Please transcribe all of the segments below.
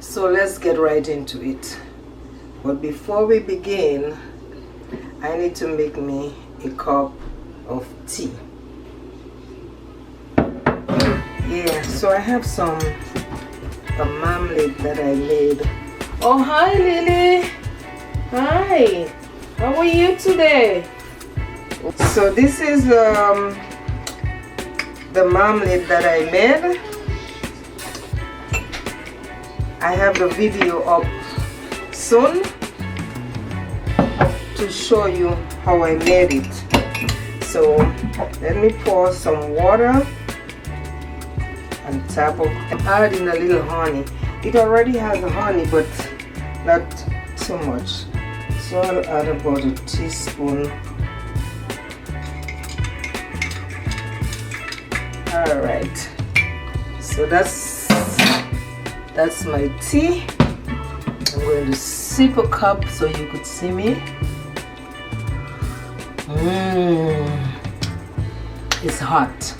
So let's get right into it. But before we begin, I need to make me a cup of tea. Yeah, so I have a marmalade that I made. Oh, hi Lily. Hi. How are you today? So this is the marmalade that I made. I have the video up soon to show you how I made it. So let me pour some water on top of it. Add in a little honey. It already has honey, but not too much. So I'll add about a teaspoon. Alright, so that's my tea. I'm going to sip a cup so you could see me. It's hot.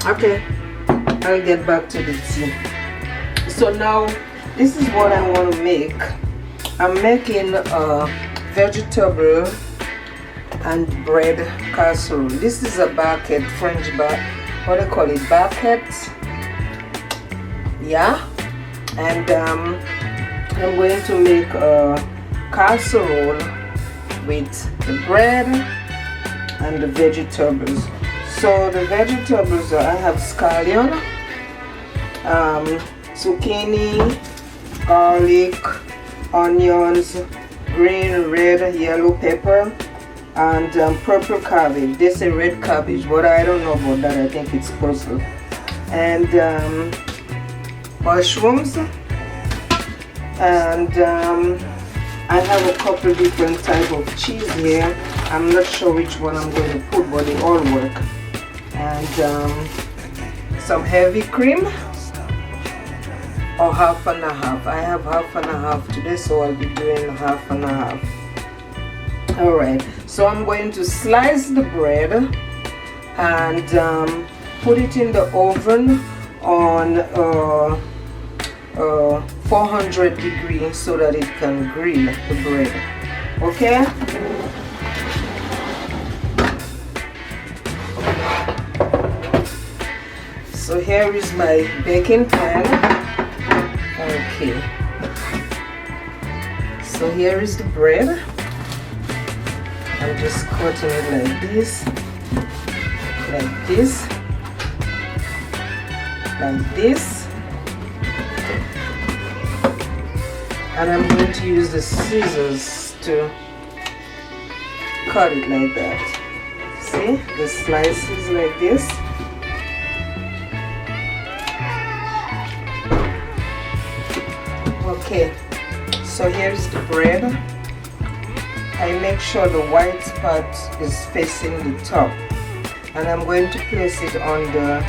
Okay, I'll get back to the tea. So now this is what I want to make. I'm making a vegetable and bread casserole. This is a baguette, French what do you call it, baguette? Yeah. And I'm going to make a casserole with the bread and the vegetables. So the vegetables, I have scallion, zucchini, garlic, onions, green, red, yellow pepper, and purple cabbage. They say red cabbage, but I don't know about that. I think it's purple. And mushrooms, and I have a couple different type of cheese here. I'm not sure which one I'm going to put, but they all work. And some heavy cream, or half and a half. I have half and a half today, so I'll be doing half and a half. Alright, so I'm going to slice the bread and put it in the oven on 400 degrees so that it can grill the bread. Okay? So here is my baking pan. Okay. So here is the bread. I'm just cutting it like this, like this, like this. And I'm going to use the scissors to cut it like that. See, the slices like this. Okay, so here's the bread. I make sure the white part is facing the top, and I'm going to place it on the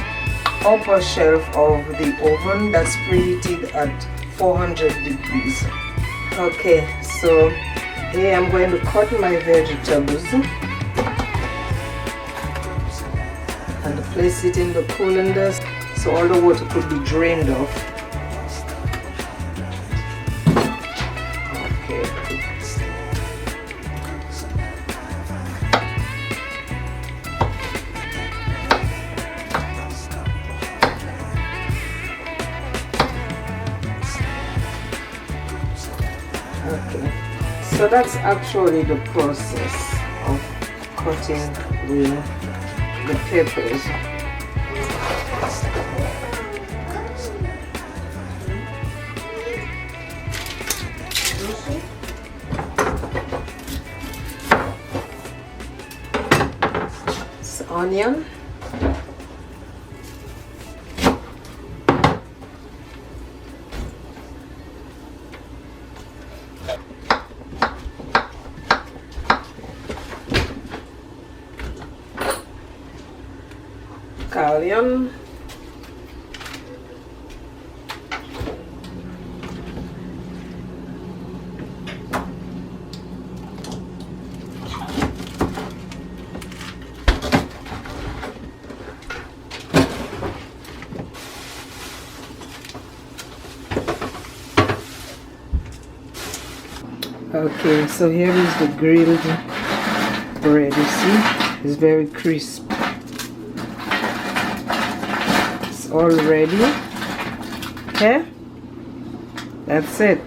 upper shelf of the oven that's preheated at 400 degrees. Okay, so here I'm going to cut my vegetables and place it in the colander so all the water could be drained off. Okay, so that's actually the process of cutting the peppers. It's onion. Scallion, Okay, so here is the grilled bread. You see, it's very crisp. It's all ready. Okay, that's it.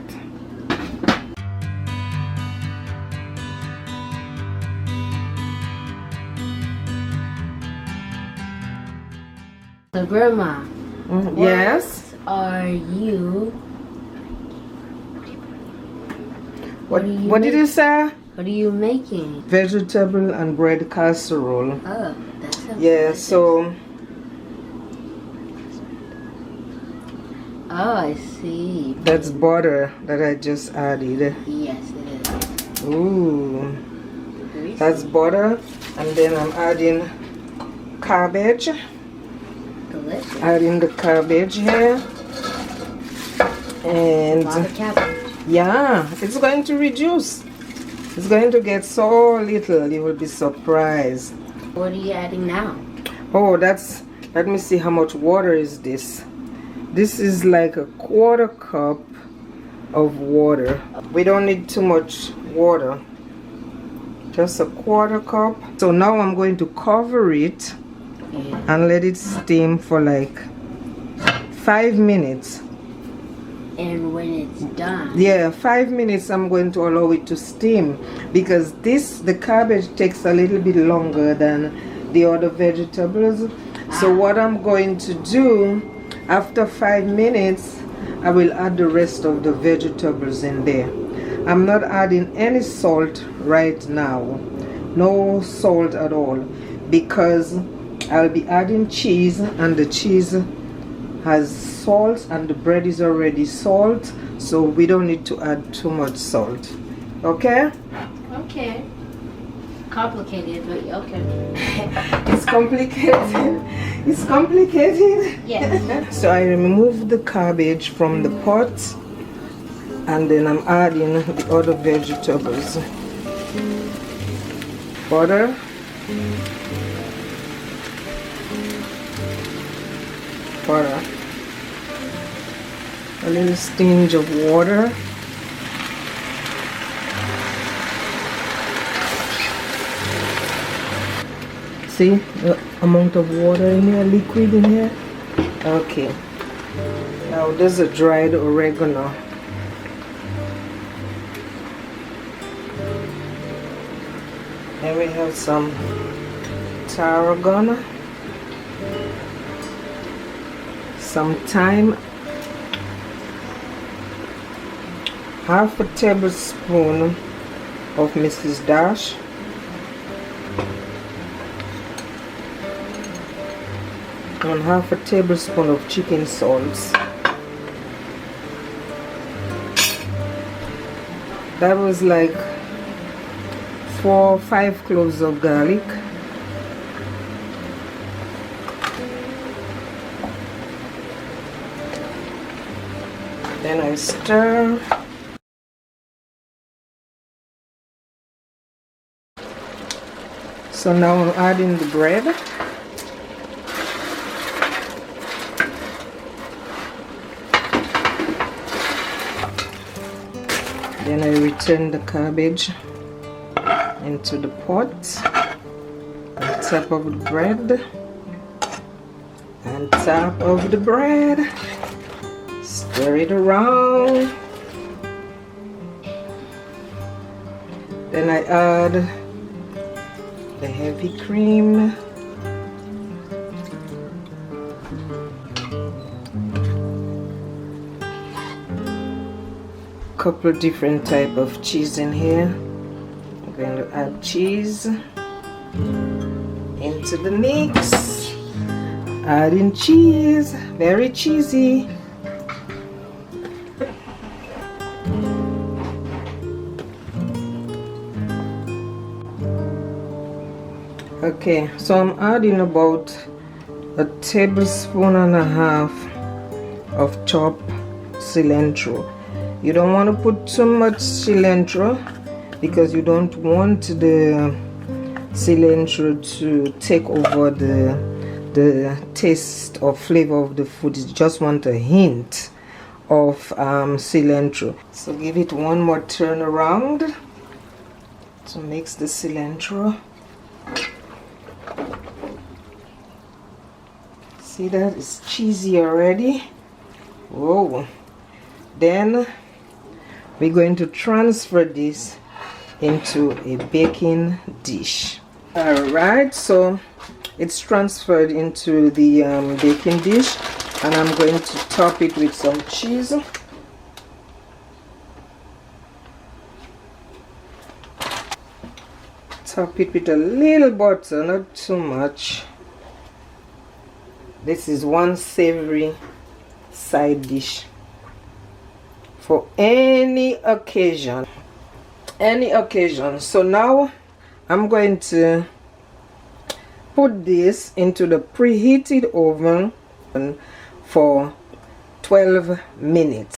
So, Grandma, Yes. are you? What did you say? What are you making? Vegetable and bread casserole. Oh, that's Yeah. So. Oh, I see. That's butter that I just added. Yes, it is. Ooh. Greasy. That's butter. And then I'm adding cabbage. Delicious. Adding the cabbage here. And A lot of cabbage. yeah, it's going to reduce. It's going to get so little, you will be surprised. What are you adding now? Oh, let me see how much water is this. This is like a 1/4 cup of water. We don't need too much water. Just a 1/4 cup. So now I'm going to cover it and let it steam for like 5 minutes. And when it's done, Yeah, 5 minutes I'm going to allow it to steam, because the cabbage takes a little bit longer than the other vegetables. So what I'm going to do, after 5 minutes, I will add the rest of the vegetables in there. I'm not adding any salt right now. No salt at all, because I'll be adding cheese, and the cheese has salt and the bread is already salt, so we don't need to add too much salt. Okay? okay. Complicated, but okay. It's complicated. It's complicated. Yes. So I remove the cabbage from the pot, and then I'm adding the other vegetables. Butter. Butter. A little tinge of water. See the amount of water in here, liquid in here? Okay. Now there's a dried oregano. And we have some tarragon, some thyme, half a tablespoon of Mrs. Dash, and half a tablespoon of chicken salt. That was like 4 or 5 cloves of garlic. Then I stir. So now I'm adding the bread. Then I return the cabbage into the pot on top of the bread. On top of the bread. Stir it around. Then I add the heavy cream. Couple of different type of cheese in here. I'm going to add cheese into the mix. Adding cheese, very cheesy. Okay, so I'm adding about 1.5 tablespoons of chopped cilantro. You don't want to put too much cilantro because you don't want the cilantro to take over the taste or flavor of the food. You just want a hint of cilantro. So give it one more turn around to mix the cilantro. See that? It's cheesy already. Whoa. Then we're going to transfer this into a baking dish. Alright, so it's transferred into the baking dish, and I'm going to top it with some cheese. Top it with a little butter, not too much. This is one savory side dish for any occasion. So now I'm going to put this into the preheated oven for 12 minutes.